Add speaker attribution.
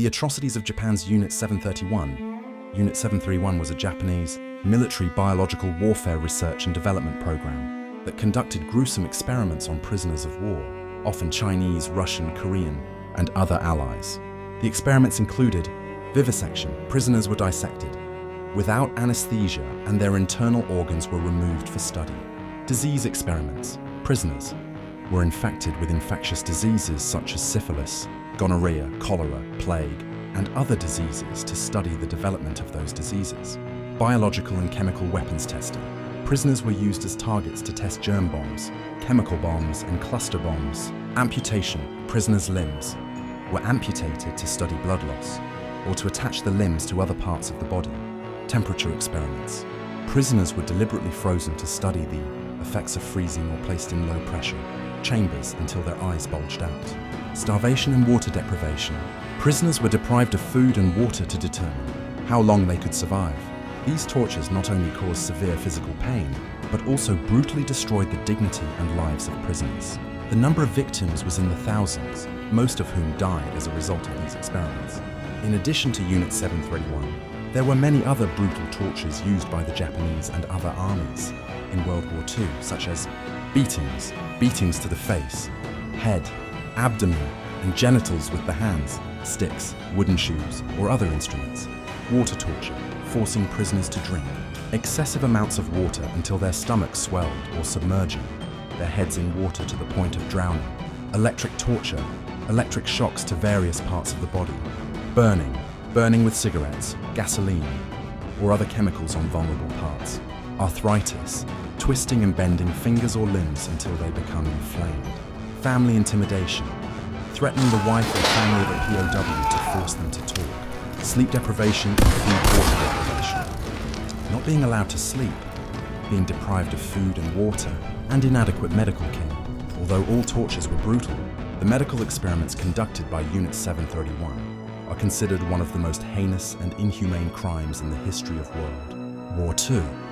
Speaker 1: The atrocities of Japan's Unit 731. Unit 731 was a Japanese military biological warfare research and development program that conducted gruesome experiments on prisoners of war, often Chinese, Russian, Korean, and other allies. The experiments included vivisection. Prisoners were dissected without anesthesia and their internal organs were removed for study. Disease experiments. Prisoners were infected with infectious diseases such as syphilis, gonorrhea, cholera, plague, and other diseases to study the development of those diseases. Biological and chemical weapons testing. Prisoners were used as targets to test germ bombs, chemical bombs, and cluster bombs. Amputation. Prisoners' limbs were amputated to study blood loss or to attach the limbs to other parts of the body. Temperature experiments. Prisoners were deliberately frozen to study the effects of freezing or placed in low pressure chambers until their eyes bulged out. Starvation and water deprivation. Prisoners were deprived of food and water to determine how long they could survive. These tortures not only caused severe physical pain, but also brutally destroyed the dignity and lives of prisoners. The number of victims was in the thousands, most of whom died as a result of these experiments. In addition to Unit 731, there were many other brutal tortures used by the Japanese and other armies in World War II, such as beatings to the face, head, abdomen, and genitals with the hands, sticks, wooden shoes, or other instruments. Water torture, forcing prisoners to drink excessive amounts of water until their stomachs swelled, or submerging their heads in water to the point of drowning. Electric torture, electric shocks to various parts of the body. Burning with cigarettes, gasoline, or other chemicals on vulnerable parts. Arthritis, twisting and bending fingers or limbs until they become inflamed. Family intimidation, threatening the wife or family of a POW to force them to talk. Sleep deprivation and food-water deprivation. Not being allowed to sleep, being deprived of food and water, and inadequate medical care. Although all tortures were brutal, the medical experiments conducted by Unit 731 are considered one of the most heinous and inhumane crimes in the history of World War II.